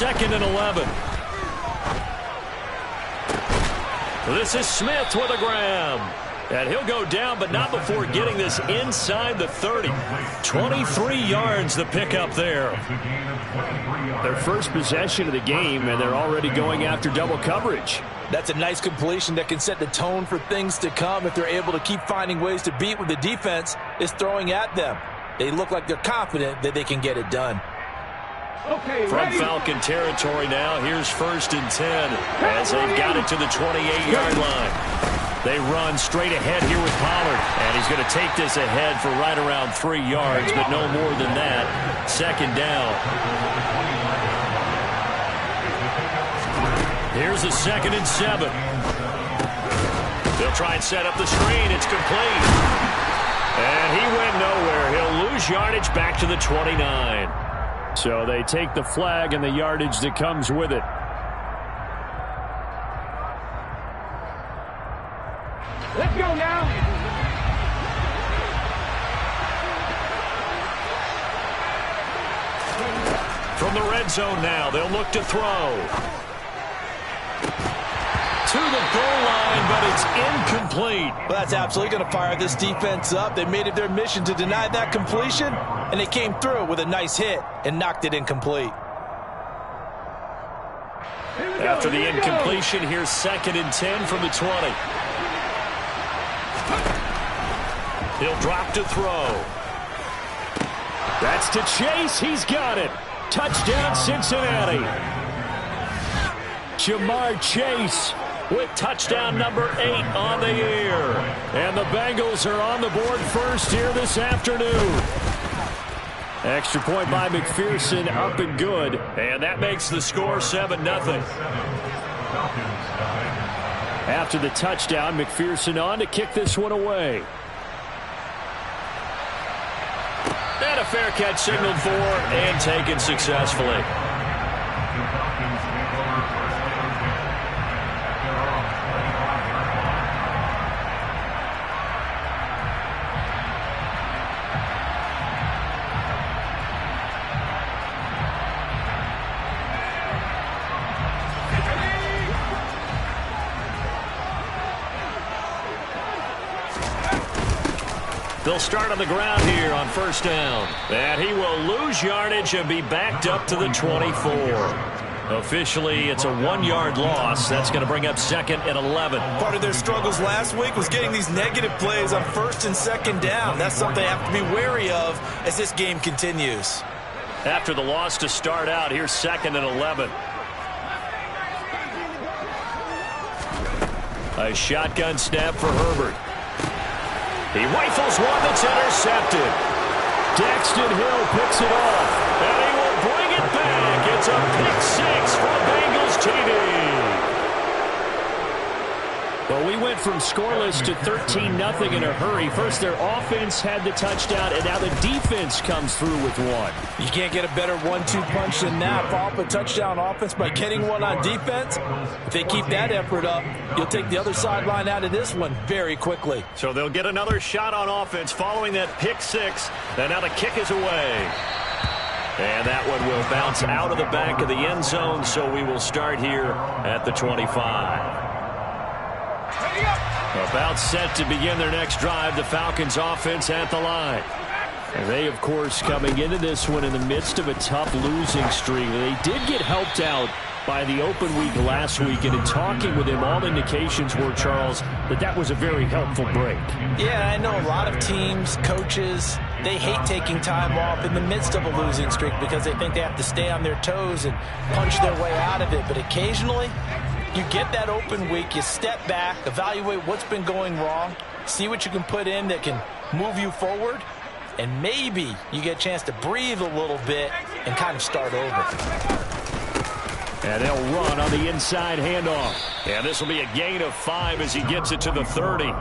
2nd and 11. This is Smith with a grab. And he'll go down, but not before getting this inside the 30. 23 yards the pickup there. Their first possession of the game, and they're already going after double coverage. That's a nice completion that can set the tone for things to come if they're able to keep finding ways to beat what the defense is throwing at them. They look like they're confident that they can get it done. From Falcon territory now, here's 1st and 10 as they've got it to the 28-yard line. They run straight ahead here with Pollard, and he's going to take this ahead for right around 3 yards, but no more than that. 2nd down. Here's a 2nd and 7. They'll try and set up the screen. It's complete. And he went nowhere. He'll lose yardage back to the 29. So they take the flag and the yardage that comes with it. Let's go now. From the red zone now, they'll look to throw. To the goal line, but it's incomplete. Well, that's absolutely going to fire this defense up. They made it their mission to deny that completion, and they came through with a nice hit and knocked it incomplete. After the incompletion, here's 2nd and 10 from the 20. He'll drop to throw. That's to Chase. He's got it. Touchdown, Cincinnati. Jamar Chase with touchdown number 8 on the year. And the Bengals are on the board first here this afternoon. Extra point by McPherson, up and good. And that makes the score 7-0. After the touchdown, McPherson on to kick this one away. And a fair catch signaled for and taken successfully. They'll start on the ground here on 1st down. And he will lose yardage and be backed up to the 24. Officially, it's a 1-yard loss. That's going to bring up 2nd and 11. Part of their struggles last week was getting these negative plays on 1st and 2nd down. That's something they have to be wary of as this game continues. After the loss to start out, here's 2nd and 11. A shotgun snap for Herbert. He rifles one that's intercepted. Daxton Hill picks it off. And he will bring it back. It's a pick 6 for Bengals TD. Well, we went from scoreless to 13-0 in a hurry. First, their offense had the touchdown, and now the defense comes through with one. You can't get a better 1-2 punch than that. Follow up a touchdown offense by getting one on defense. If they keep that effort up, you'll take the other sideline out of this one very quickly. So they'll get another shot on offense following that pick 6. And now the kick is away. And that one will bounce out of the back of the end zone, so we will start here at the 25. About set to begin their next drive, the Falcons offense at the line. And they, of course, coming into this one in the midst of a tough losing streak. They did get helped out by the open week last week, and in talking with him, all indications were, Charles, that was a very helpful break. Yeah, I know a lot of teams, coaches, they hate taking time off in the midst of a losing streak because they think they have to stay on their toes and punch their way out of it. But occasionally, you get that open week, you step back, evaluate what's been going wrong, see what you can put in that can move you forward, and maybe you get a chance to breathe a little bit and kind of start over. And they'll run on the inside handoff. And this will be a gain of 5 as he gets it to the 30.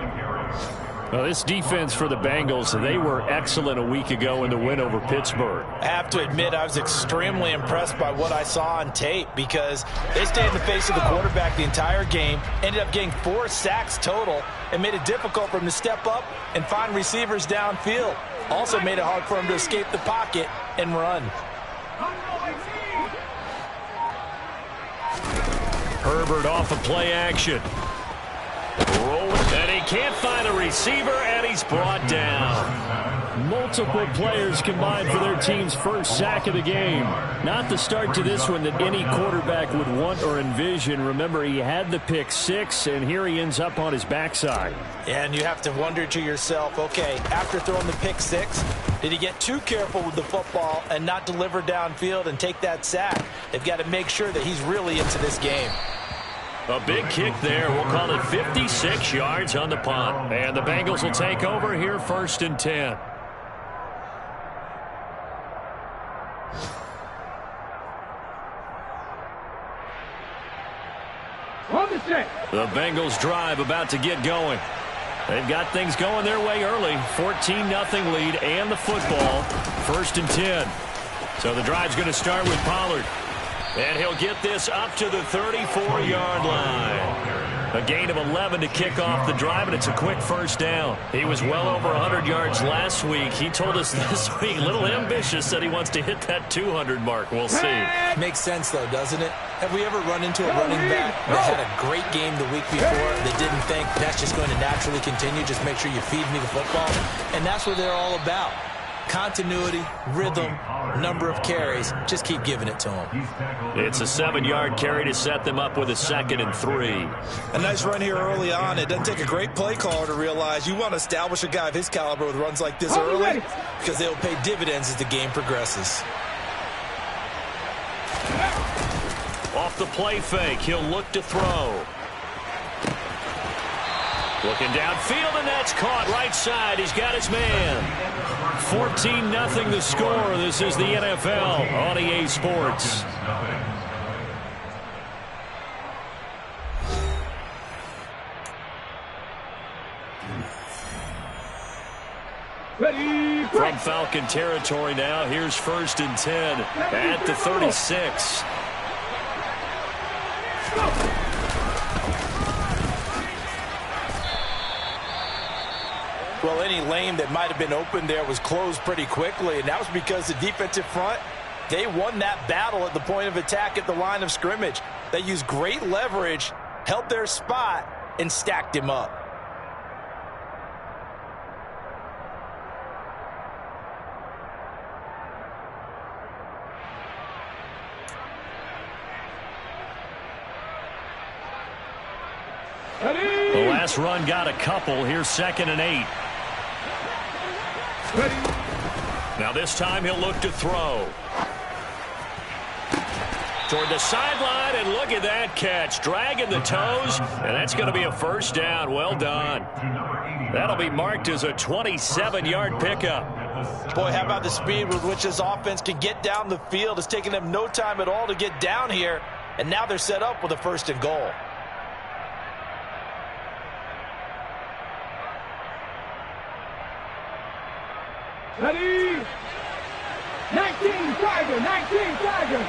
Well, this defense for the Bengals, they were excellent a week ago in the win over Pittsburgh. I have to admit, I was extremely impressed by what I saw on tape because they stayed in the face of the quarterback the entire game, ended up getting 4 sacks total, and made it difficult for him to step up and find receivers downfield. Also made it hard for him to escape the pocket and run. Herbert off of play action. And he can't find a receiver, and he's brought down. Multiple players combined for their team's first sack of the game. Not the start to this one that any quarterback would want or envision. Remember, he had the pick six, and here he ends up on his backside. And you have to wonder to yourself, okay, after throwing the pick six, did he get too careful with the football and not deliver downfield and take that sack? They've got to make sure that he's really into this game. A big kick there. We'll call it 56 yards on the punt. And the Bengals will take over here 1st and 10. The Bengals drive about to get going. They've got things going their way early. 14-0 lead and the football. 1st and 10. So the drive's going to start with Pollard. And he'll get this up to the 34-yard line. A gain of 11 to kick off the drive, and it's a quick first down. He was well over 100 yards last week. He told us this week, a little ambitious, that he wants to hit that 200 mark. We'll see. Makes sense, though, doesn't it? Have we ever run into a running back that had a great game the week before that didn't think that's just going to naturally continue? Just make sure you feed me the football. And that's what they're all about. Continuity, rhythm, number of carries. Just keep giving it to him. It's a 7-yard carry to set them up with a 2nd and 3. A nice run here early on. It doesn't take a great play caller to realize you want to establish a guy of his caliber with runs like this early because they'll pay dividends as the game progresses. Off the play fake, he'll look to throw. Looking downfield, and that's caught right side. He's got his man. 14-0 the score. This is the NFL on EA Sports. From Falcon territory now, here's 1st and 10 at the 36. Well, any lane that might have been open there was closed pretty quickly, and that was because the defensive front, they won that battle at the point of attack at the line of scrimmage. They used great leverage, held their spot, and stacked him up. The last run got a couple. Here's 2nd and 8. Now this time he'll look to throw. Toward the sideline, and look at that catch. Dragging the toes, and that's going to be a first down. Well done. That'll be marked as a 27-yard pickup. Boy, how about the speed with which this offense can get down the field? It's taking them no time at all to get down here, and now they're set up with a 1st and goal. Ready? 19 Tiger, 19 Tiger.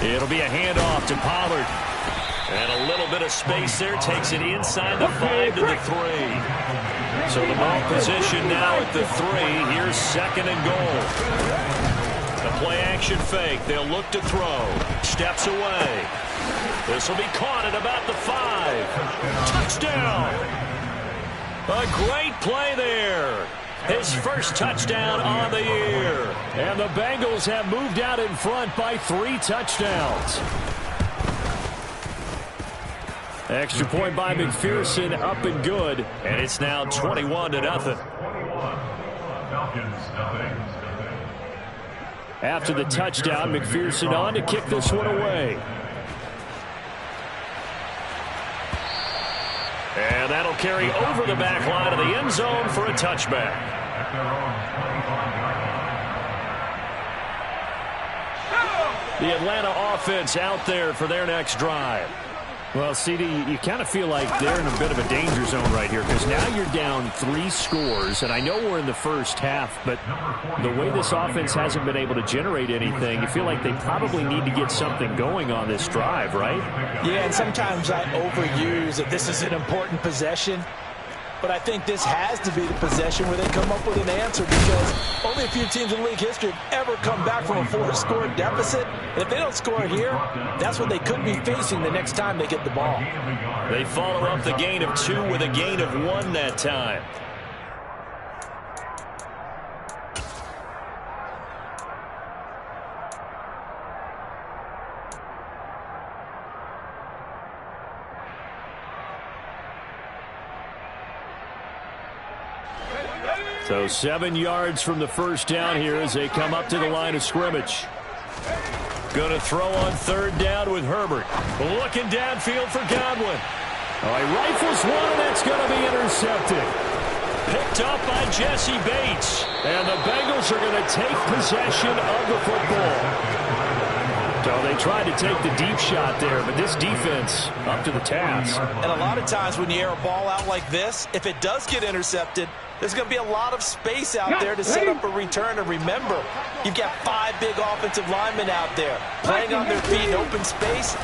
It'll be a handoff to Pollard. And a little bit of space there takes it inside the 5 to the 3. So the ball position now at the 3. Here's 2nd and goal. A play action fake. They'll look to throw. Steps away. This will be caught at about the 5. Touchdown. A great play there. His first touchdown on the year. And the Bengals have moved out in front by 3 touchdowns. Extra point by McPherson, up and good. And it's now 21-0. After the touchdown, McPherson on to kick this one away. And that'll carry over the back line of the end zone for a touchback. The Atlanta offense out there for their next drive. Well, CD, you kind of feel like they're in a bit of a danger zone right here because now you're down 3 scores, and I know we're in the first half, but the way this offense hasn't been able to generate anything, you feel like they probably need to get something going on this drive, right? Yeah, and sometimes I overuse that this is an important possession. but I think this has to be the possession where they come up with an answer, because only a few teams in league history have ever come back from a 4-score deficit. And if they don't score here, that's what they could be facing the next time they get the ball. They follow up the gain of 2 with a gain of 1 that time. So 7 yards from the first down here as they come up to the line of scrimmage. Going to throw on 3rd down with Herbert. Looking downfield for Godwin. Oh, he rifles one, and that's going to be intercepted. Picked up by Jesse Bates. And the Bengals are going to take possession of the football. So they tried to take the deep shot there, but this defense up to the task. And a lot of times when you air a ball out like this, if it does get intercepted, there's going to be a lot of space out there to set up a return. And remember, you've got 5 big offensive linemen out there playing on their feet in open space.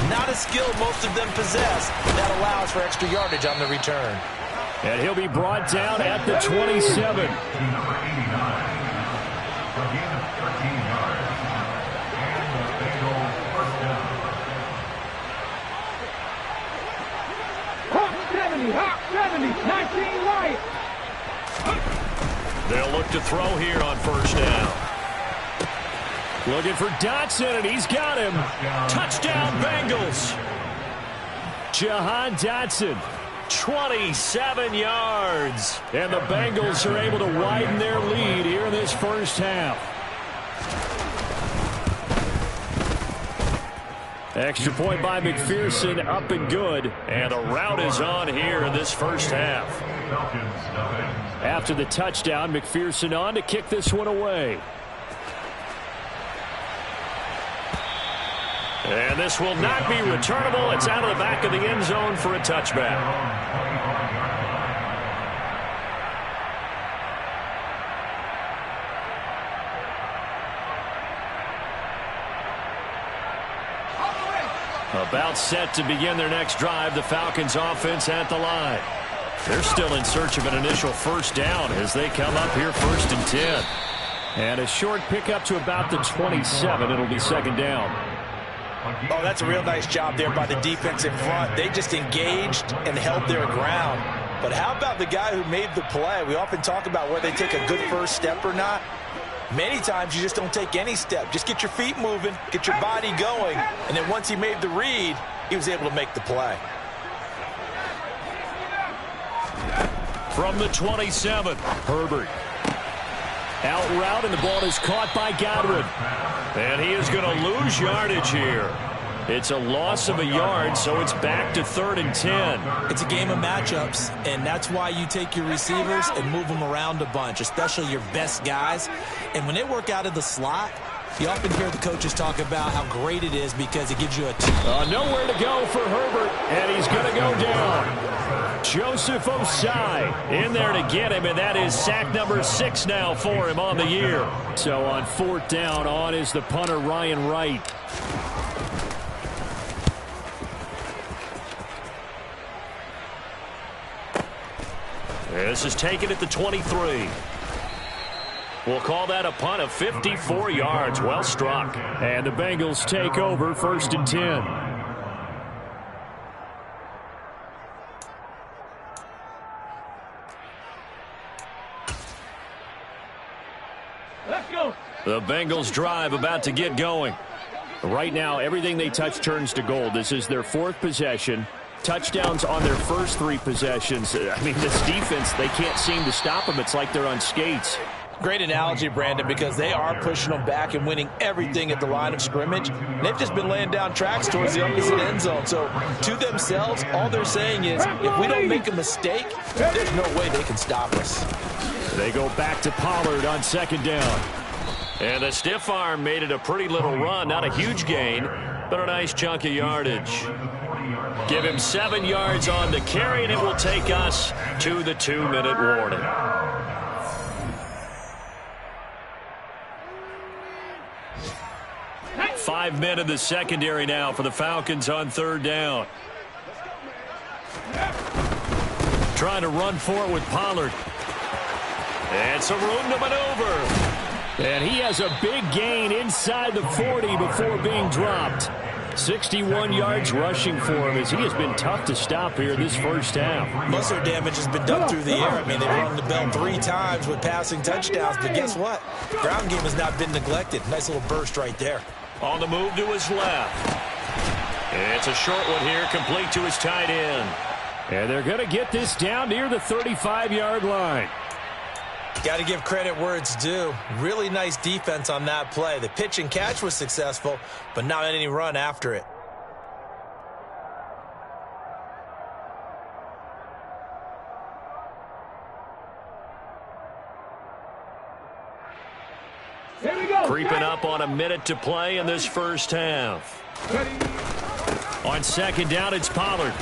Not a skill most of them possess. That allows for extra yardage on the return. And he'll be brought down at the 27. Hawk 70, 19 right. They'll look to throw here on 1st down. Looking for Dotson, and he's got him. Touchdown, Bengals. Jahan Dotson, 27 yards. and the Bengals are able to widen their lead here in this first half. Extra point by McPherson, up and good. And the route is on here in this first half. After the touchdown, McPherson on to kick this one away. And this will not be returnable. It's out of the back of the end zone for a touchback. About set to begin their next drive, the Falcons offense at the line. They're still in search of an initial 1st down as they come up here 1st and 10. And a short pickup to about the 27. It'll be 2nd down. Oh, that's a real nice job there by the defense in front. They just engaged and held their ground. But how about the guy who made the play? We often talk about whether they take a good first step or not. Many times you just don't take any step. Just get your feet moving, get your body going, and then once he made the read, he was able to make the play. From the 27, Herbert. Out route, and the ball is caught by Godwin. and he is going to lose yardage here. It's a loss of a yard, so it's back to 3rd and 10. It's a game of matchups, and that's why you take your receivers and move them around a bunch, especially your best guys. And when they work out of the slot, you often hear the coaches talk about how great it is because it gives you a nowhere to go for Herbert, and he's going to go down. Joseph Osai in there to get him, and that is sack number 6 now for him on the year. So on 4th down, on is the punter, Ryan Wright. This is taken at the 23. We'll call that a punt of 54 yards. Well struck. And the Bengals take over 1st and 10. Let's go. The Bengals drive about to get going. Right now, everything they touch turns to gold. This is their 4th possession. Touchdowns on their first 3 possessions. I mean, this defense, they can't seem to stop them. It's like they're on skates. great analogy, Brandon, because they are pushing them back and winning everything at the line of scrimmage. They've just been laying down tracks towards the opposite end zone. So to themselves, all they're saying is, if we don't make a mistake, there's no way they can stop us. They go back to Pollard on 2nd down. And the stiff arm made it a pretty little run. Not a huge gain, but a nice chunk of yardage. Give him 7 yards on the carry, and it will take us to the 2-minute warning. Five men in the secondary now for the Falcons on 3rd down. trying to run for it with Pollard. And some room to maneuver. And he has a big gain inside the 40 before being dropped. 61 yards rushing for him as he has been tough to stop here this first half. Most of their damage has been done through the air. I mean, they've rung the bell 3 times with passing touchdowns, but guess what? Ground game has not been neglected. Nice little burst right there. On the move to his left. It's a short one here, complete to his tight end. And they're going to get this down near the 35-yard line. Got to give credit where it's due. Really nice defense on that play. The pitch and catch was successful, but not any run after it. Here we go. Creeping up on a minute to play in this first half. On second down, it's Pollard.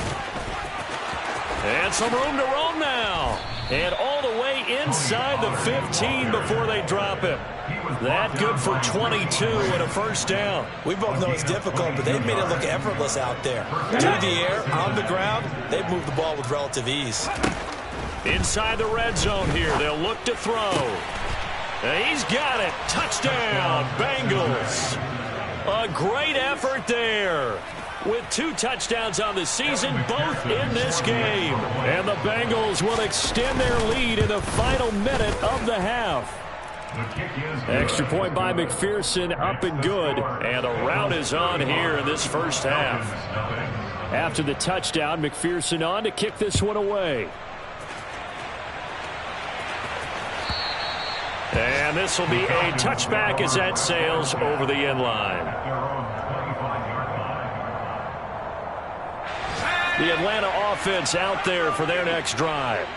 And some room to roam now. And all the way inside the 15 before they drop him. That good for 22 and a first down. We both know it's difficult, but they've made it look effortless out there. Through the air, on the ground, they've moved the ball with relative ease. Inside the red zone here, they'll look to throw. And he's got it. Touchdown, Bengals. A great effort there. With 2 touchdowns on the season, both in this game. And the Bengals will extend their lead in the final minute of the half. Extra point by McPherson, up and good. And a rout is on here in this first half. After the touchdown, McPherson on to kick this one away. And this will be a touchback as that sails over the end line. The Atlanta offense out there for their next drive.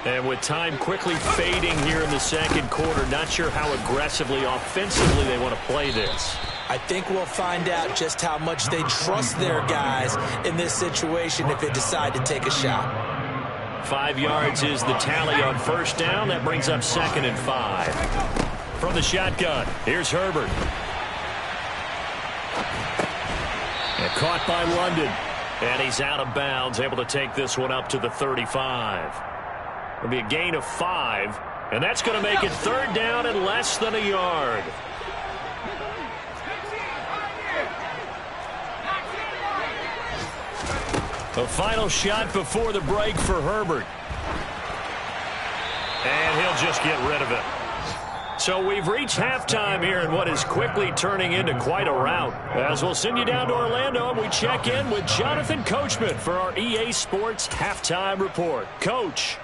And with time quickly fading here in the second quarter, not sure how aggressively, offensively they want to play this. I think we'll find out just how much they trust their guys in this situation if they decide to take a shot. 5 yards is the tally on first down. That brings up 2nd and 5. From the shotgun, here's Herbert. And caught by London. And he's out of bounds, able to take this one up to the 35. It'll be a gain of 5, and that's going to make it 3rd down and less than a yard. The final shot before the break for Herbert. And he'll just get rid of it. So we've reached halftime here in what is quickly turning into quite a rout. As we'll send you down to Orlando, and we check in with Jonathan Coachman for our EA Sports Halftime Report. Coach.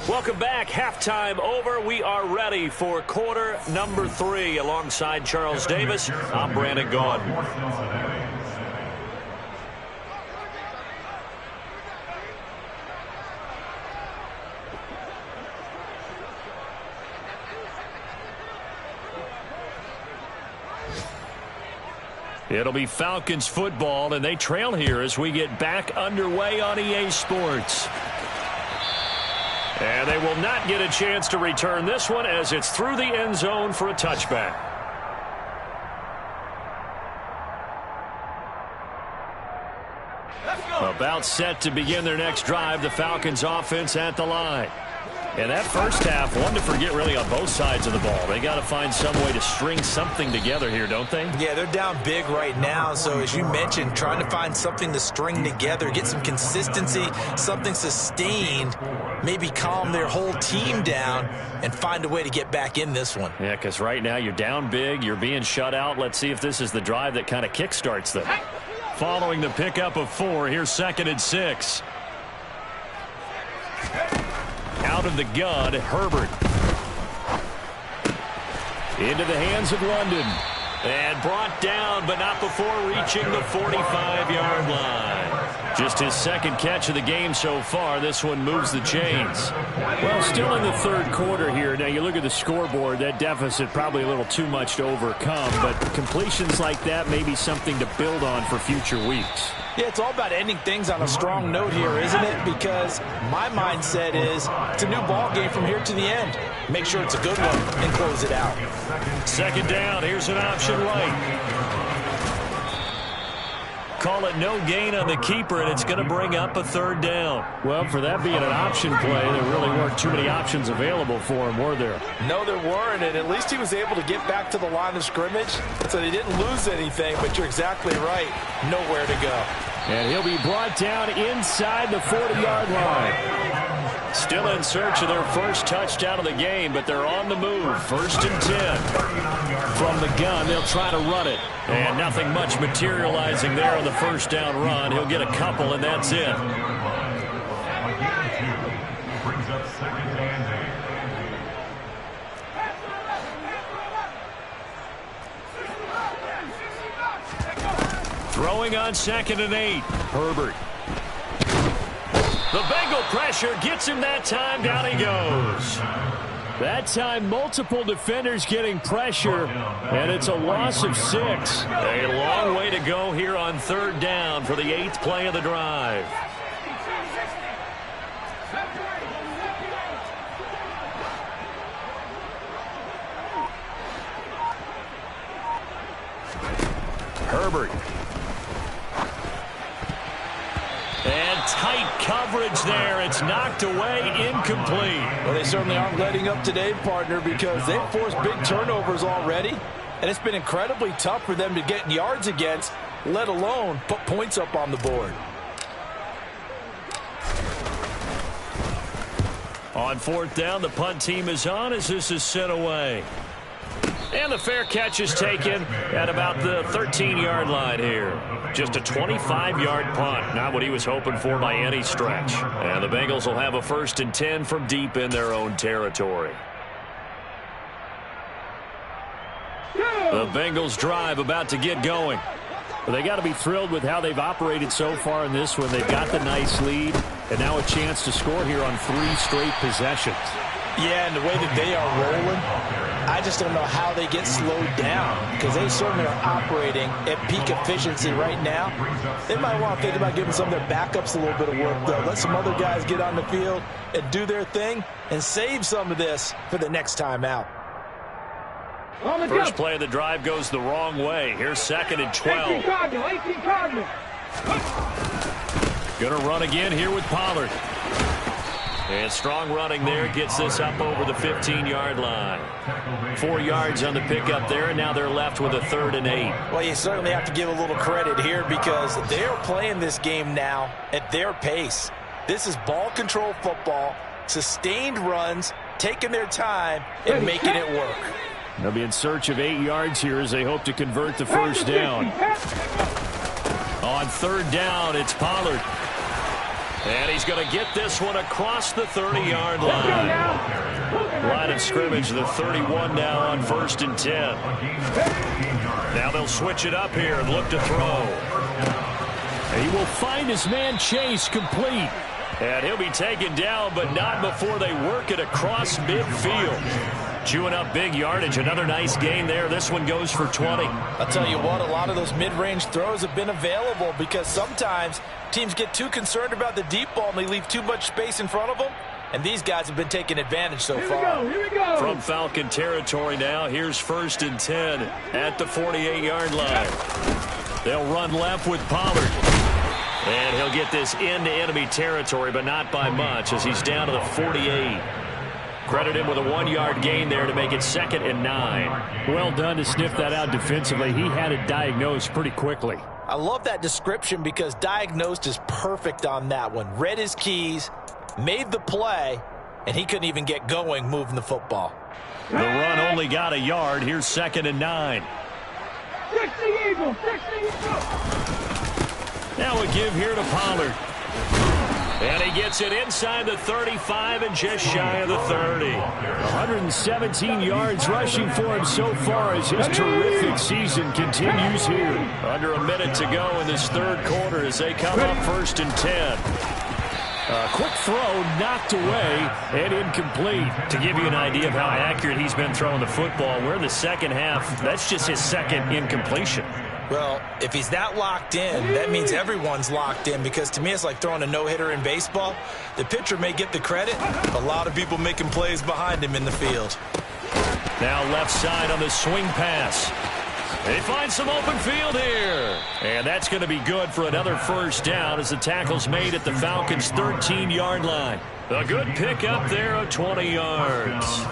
Welcome back. Halftime over. We are ready for quarter number 3. Alongside Charles Davis, I'm Brandon Gaudin. It'll be Falcons football, and they trail here as we get back underway on EA Sports. And they will not get a chance to return this one as it's through the end zone for a touchback. About set to begin their next drive, the Falcons offense at the line. And that first half, one to forget really on both sides of the ball. They got to find some way to string something together here, don't they? Yeah, they're down big right now. So as you mentioned, trying to find something to string together, get some consistency, something sustained, maybe calm their whole team down and find a way to get back in this one. Yeah, because right now you're down big, you're being shut out. Let's see if this is the drive that kind of kickstarts them. Following the pickup of 4, here's 2nd and 6. Out of the gun, Herbert. Into the hands of London. And brought down, but not before reaching the 45-yard line. Just his 2nd catch of the game so far. This one moves the chains. Well, still in the 3rd quarter here. Now, you look at the scoreboard, that deficit probably a little too much to overcome, but completions like that may be something to build on for future weeks. Yeah, it's all about ending things on a strong note here, isn't it? Because my mindset is it's a new ball game from here to the end. Make sure it's a good one and close it out. 2nd down. Here's an option right. call it no gain on the keeper, and it's going to bring up a third down. Well, for that being an option play, there really weren't too many options available for him, were there? No, there weren't, and at least he was able to get back to the line of scrimmage, so they didn't lose anything, but you're exactly right. Nowhere to go. And he'll be brought down inside the 40-yard line. Still in search of their first touchdown of the game, but they're on the move. 1st and 10. From the gun, they'll try to run it. And nothing much materializing there on the first down run. He'll get a couple, and that's it. Throwing on 2nd and 8. Herbert. The Bengal pressure gets him that time. Down he goes. That time, multiple defenders getting pressure, and it's a loss of 6. A long way to go here on 3rd down for the 8th play of the drive. Herbert. And tight coverage there. It's knocked away, incomplete. Well, they certainly aren't letting up today, partner, because they've forced big turnovers already, and it's been incredibly tough for them to get yards against, let alone put points up on the board. On 4th down, the punt team is on as this is sent away. And the fair catch is taken at about the 13-yard line here. Just a 25-yard punt. Not what he was hoping for by any stretch. And the Bengals will have a 1st and 10 from deep in their own territory. The Bengals drive about to get going. Well, they got to be thrilled with how they've operated so far in this one. They've got the nice lead, and now a chance to score here on 3 straight possessions. Yeah, and the way that they are rolling, I just don't know how they get slowed down, because they certainly are operating at peak efficiency right now. They might want to think about giving some of their backups a little bit of work, though. Let some other guys get on the field and do their thing and save some of this for the next time out. First play of the drive goes the wrong way. Here's 2nd and 12. 18 Cardinal. Gonna run again here with Pollard. And strong running there gets this up over the 15-yard line. 4 yards on the pickup there, and now they're left with a 3rd and 8. Well, you certainly have to give a little credit here because they're playing this game now at their pace. This is ball control football, sustained runs, taking their time, and making it work. They'll be in search of 8 yards here as they hope to convert the first down. On 3rd down, it's Pollard. And he's going to get this one across the 30-yard line. Line of scrimmage, the 31 now on 1st and 10. Now they'll switch it up here and look to throw. He will find his man Chase complete. And he'll be taken down, but not before they work it across midfield. Chewing up big yardage. Another nice gain there. This one goes for 20. I'll tell you what, a lot of those mid-range throws have been available because sometimes teams get too concerned about the deep ball and they leave too much space in front of them. And these guys have been taking advantage so far. Here we go. From Falcon territory now, here's 1st and 10 at the 48-yard line. They'll run left with Pollard. And he'll get this into enemy territory, but not by much as he's down to the 48. Credit him with a 1-yard gain there to make it 2nd and 9. Well done to sniff that out defensively. He had it diagnosed pretty quickly. I love that description because diagnosed is perfect on that one. Read his keys, made the play, and he couldn't even get going moving the football. The run only got a yard. Here's 2nd and 9. 60 Eagles. Now a give here to Pollard. And he gets it inside the 35 and just shy of the 30. 117 yards rushing for him so far as his terrific season continues here. Under a minute to go in this 3rd quarter as they come up 1st and 10. A quick throw knocked away and incomplete. To give you an idea of how accurate he's been throwing the football, we're in the second half. That's just his 2nd incompletion. Well, if he's that locked in, that means everyone's locked in because to me it's like throwing a no-hitter in baseball. The pitcher may get the credit, but a lot of people making plays behind him in the field. Now left side on the swing pass. They find some open field here. And that's going to be good for another first down as the tackle's made at the Falcons' 13-yard line. A good pickup there of 20 yards.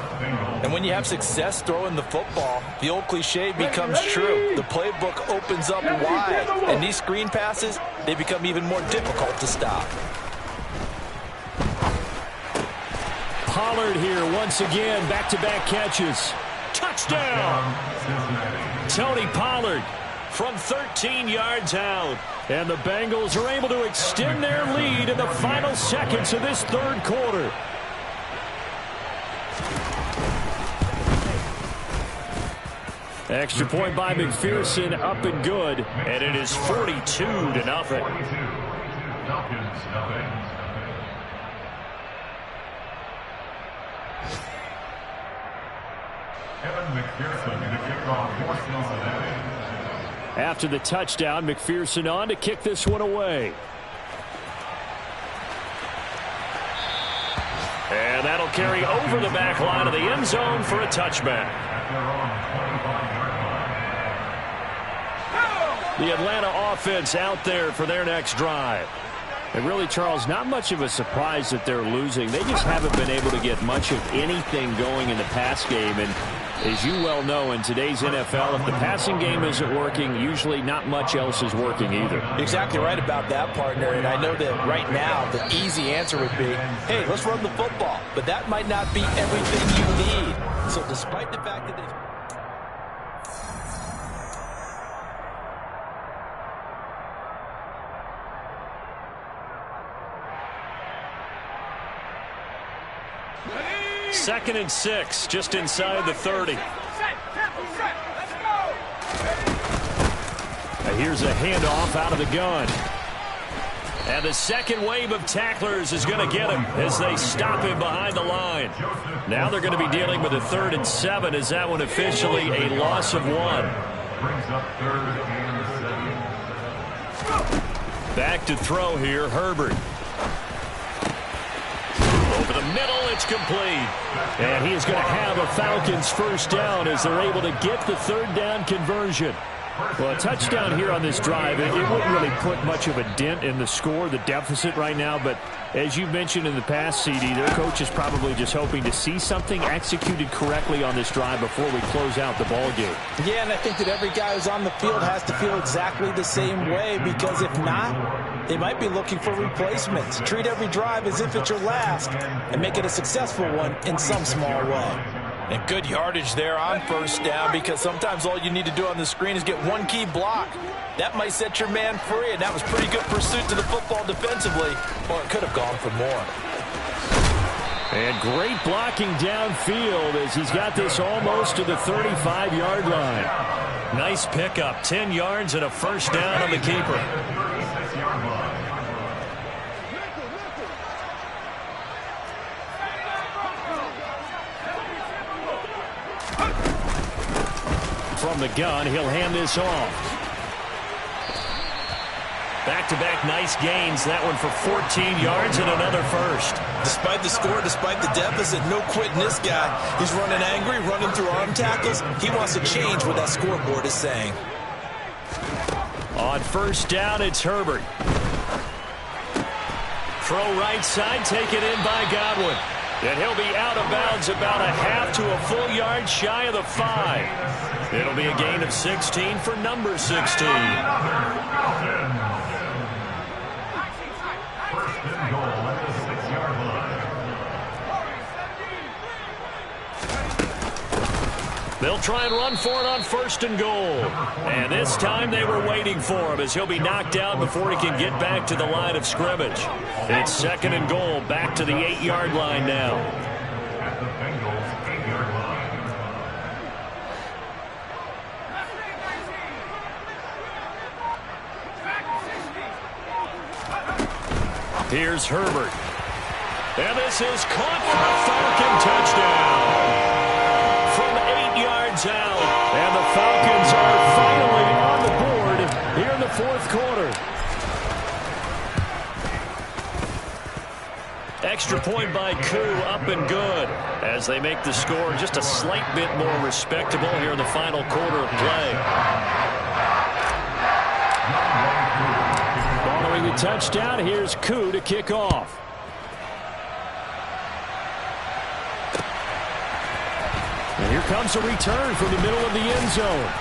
And when you have success throwing the football, the old cliche becomes true. The playbook opens up wide, and these screen passes, they become even more difficult to stop. Pollard here once again, back-to-back catches. Touchdown! Tony Pollard from 13 yards out. And the Bengals are able to extend their lead in the final seconds of this third quarter. Extra point by McPherson, up and good. And it is 42-0. After the touchdown, McPherson on to kick this one away. And that'll carry over the back line of the end zone for a touchback. The Atlanta offense out there for their next drive. And really, Charles, not much of a surprise that they're losing. They just haven't been able to get much of anything going in the pass game. And as you well know, in today's NFL, if the passing game isn't working, usually not much else is working either. Exactly right about that, partner. And I know that right now the easy answer would be, hey, let's run the football. But that might not be everything you need. So despite the fact that they've... Second and 6, just inside the 30. And here's a handoff out of the gun. And the second wave of tacklers is going to get him as they stop him behind the line. Now they're going to be dealing with a 3rd and 7. Is that one officially a loss of 1? Back to throw here, Herbert. Over the middle, it's complete. And he is going to have a Falcons first down as they're able to get the 3rd down conversion. Well, a touchdown here on this drive, it wouldn't really put much of a dent in the score, the deficit right now. But as you mentioned in the past, CD, their coach is probably just hoping to see something executed correctly on this drive before we close out the ball game. Yeah, and I think that every guy who's on the field has to feel exactly the same way, because if not, they might be looking for replacements. Treat every drive as if it's your last and make it a successful one in some small way. And good yardage there on first down, because sometimes all you need to do on the screen is get one key block. That might set your man free, and that was pretty good pursuit to the football defensively, or it could have gone for more. And great blocking downfield as he's got this almost to the 35-yard line. Nice pickup, 10 yards and a first down on the keeper. From the gun, he'll hand this off. Back-to-back nice gains. That one for 14 yards and another first. Despite the score, despite the deficit, no quitting this guy. He's running angry, running through arm tackles. He wants to change what that scoreboard is saying. On first down, it's Herbert. Throw right side, taken in by Godwin. And he'll be out of bounds about a half to a full yard shy of the 5. It'll be a gain of 16 for number 16. They'll try and run for it on 1st and goal. And this time they were waiting for him as he'll be knocked out before he can get back to the line of scrimmage. It's 2nd and goal, back to the 8-yard line now. Here's Herbert. And this is caught for a Falcon touchdown. From 8 yards out. And the Falcons are finally on the board here in the 4th quarter. Extra extra point by Koo, up and good, as they make the score just a slight bit more respectable here in the final quarter of play. Following the touchdown, here's Koo to kick off. And here comes a return from the middle of the end zone.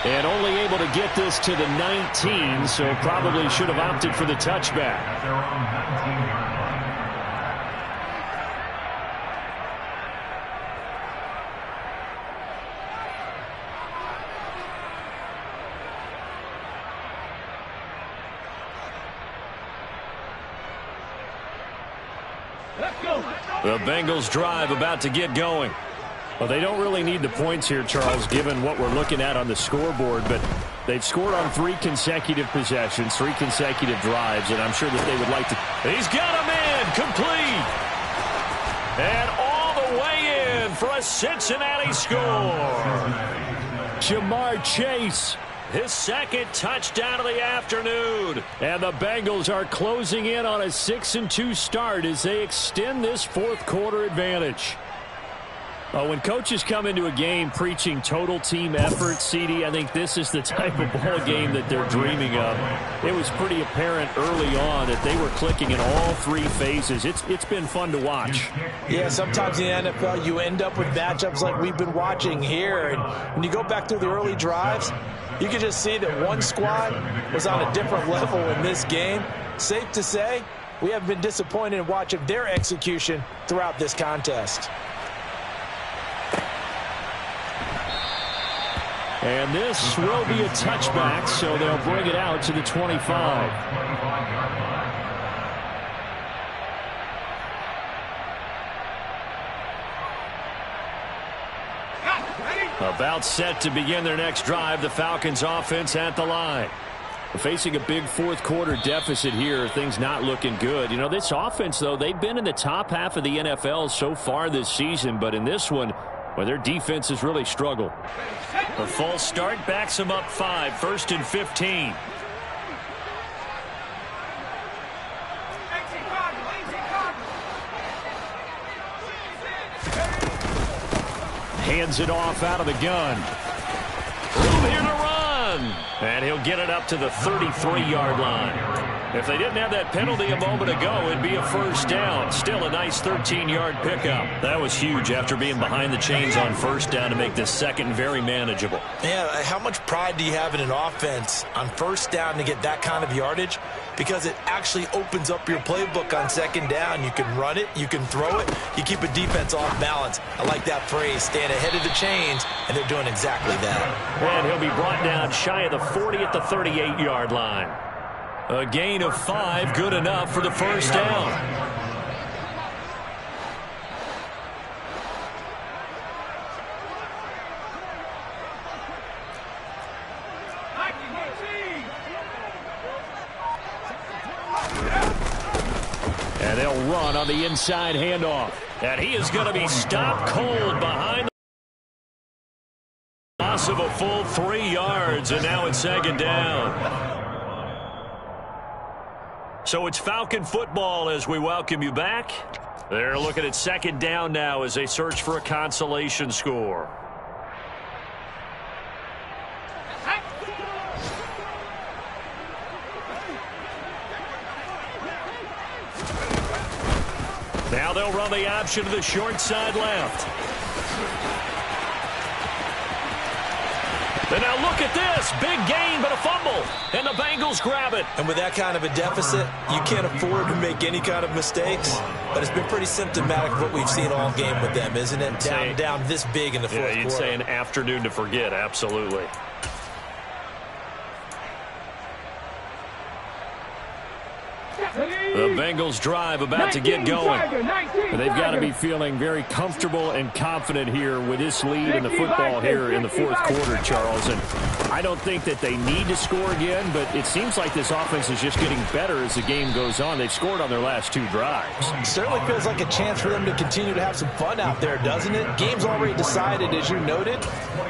And only able to get this to the 19, so probably should have opted for the touchback. Let's go. The Bengals drive about to get going. Well, they don't really need the points here, Charles, given what we're looking at on the scoreboard, but they've scored on 3 consecutive possessions, 3 consecutive drives, and I'm sure that they would like to. He's got him in, complete. And all the way in for a Cincinnati score. Jamar Chase, his second touchdown of the afternoon. And the Bengals are closing in on a 6-2 start as they extend this fourth quarter advantage. When coaches come into a game preaching total team effort, CD, I think this is the type of ball game that they're dreaming of. It was pretty apparent early on that they were clicking in all 3 phases. It's been fun to watch. Yeah, sometimes in the NFL you end up with matchups like we've been watching here. And when you go back through the early drives, you can just see that one squad was on a different level in this game. Safe to say, we have been disappointed in watching their execution throughout this contest. And this will be a touchback, so they'll bring it out to the 25. About set to begin their next drive, the Falcons offense at the line. Facing a big fourth quarter deficit here, things not looking good. You know, this offense, though, they've been in the top half of the NFL so far this season, but in this one, well, their defense has really struggled. A false start backs them up 5, 1st and 15. Hands it off out of the gun. Room here to run. And he'll get it up to the 33-yard line. If they didn't have that penalty a moment ago, it'd be a first down. Still a nice 13-yard pickup. That was huge after being behind the chains on first down to make this second very manageable. Yeah, how much pride do you have in an offense on first down to get that kind of yardage? Because it actually opens up your playbook on second down. You can run it, you can throw it, you keep a defense off balance. I like that phrase, staying ahead of the chains, and they're doing exactly that. And he'll be brought down shy of the 40 at the 38-yard line. A gain of 5, good enough for the first down. And they'll run on the inside handoff. And he is going to be stopped cold behind the loss of a full 3 yards, and now it's second down. So it's Falcon football as we welcome you back. They're looking at second down now as they search for a consolation score. Now they'll run the option to the short side left. And now look at this. Big gain, but a fumble. And the Bengals grab it. And with that kind of a deficit, you can't afford to make any kind of mistakes. But it's been pretty symptomatic of what we've seen all game with them, isn't it? Down this big in the fourth quarter. You'd say an afternoon to forget, absolutely. The Bengals drive about to get going. And they've got to be feeling very comfortable and confident here with this lead in the football here in the fourth quarter, Charles. And I don't think that they need to score again, but it seems like this offense is just getting better as the game goes on. They've scored on their last 2 drives. It certainly feels like a chance for them to continue to have some fun out there, doesn't it? Game's already decided, as you noted,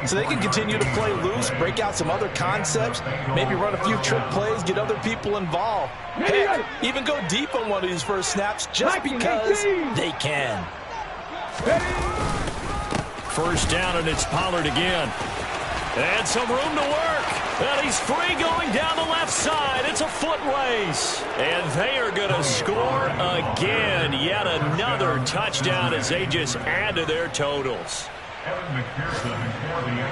so they can continue to play loose, break out some other concepts, maybe run a few trick plays, get other people involved. Heck, even go deep deep on one of these first snaps just because they can. First down, and it's Pollard again. And some room to work. And he's free going down the left side. It's a foot race. And they are going to score again. Yet another touchdown as they just add to their totals.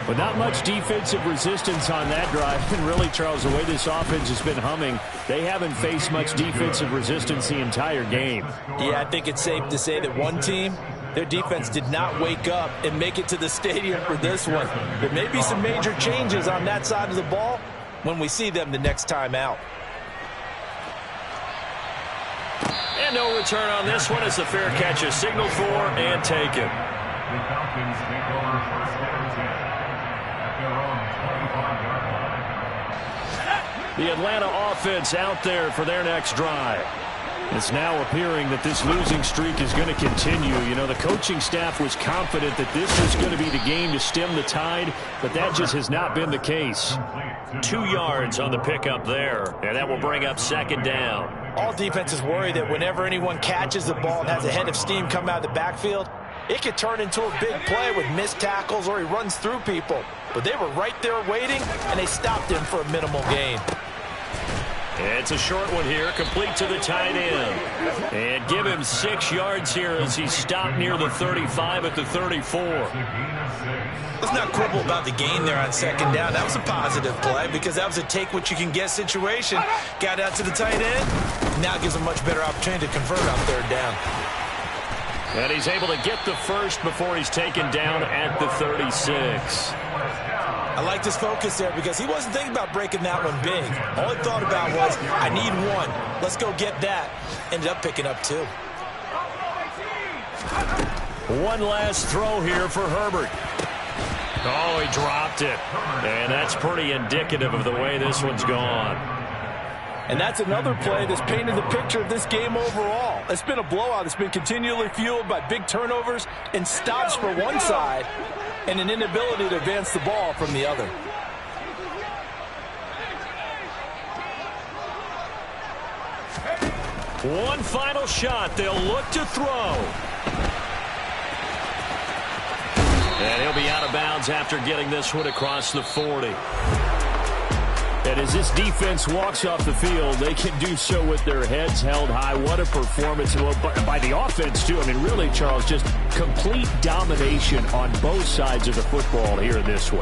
But not much defensive resistance on that drive. And really, Charles, the way this offense has been humming, they haven't faced much defensive resistance the entire game. Yeah, I think it's safe to say that one team, their defense did not wake up and make it to the stadium for this one. There may be some major changes on that side of the ball when we see them the next time out. And no return on this one as the fair catch is signaled for and taken. The Falcons take over first down 10 at their own 25-yard line. The Atlanta offense out there for their next drive. It's now appearing that this losing streak is going to continue. You know, the coaching staff was confident that this was going to be the game to stem the tide, but that just has not been the case. 2 yards on the pickup there, and that will bring up second down. All defenses worry that whenever anyone catches the ball and has a head of steam come out of the backfield, it could turn into a big play with missed tackles or he runs through people. But they were right there waiting, and they stopped him for a minimal gain. It's a short one here, complete to the tight end. And give him 6 yards here as he stopped near the 35 at the 34. Let's not quibble about the gain there on second down. That was a positive play because that was a take-what-you-can-get situation. Got out to the tight end. Now gives him a much better opportunity to convert on third down. And he's able to get the first before he's taken down at the 36. I like this focus there because he wasn't thinking about breaking that one big. All he thought about was, I need one. Let's go get that. Ended up picking up 2. One last throw here for Herbert. Oh, he dropped it. And that's pretty indicative of the way this one's gone. And that's another play that's painted the picture of this game overall. It's been a blowout. It's been continually fueled by big turnovers and stops for one side and an inability to advance the ball from the other. One final shot. They'll look to throw. And he'll be out of bounds after getting this one across the 40. And as this defense walks off the field, they can do so with their heads held high. What a performance by the offense, too. I mean, really, Charles, just complete domination on both sides of the football here in this one.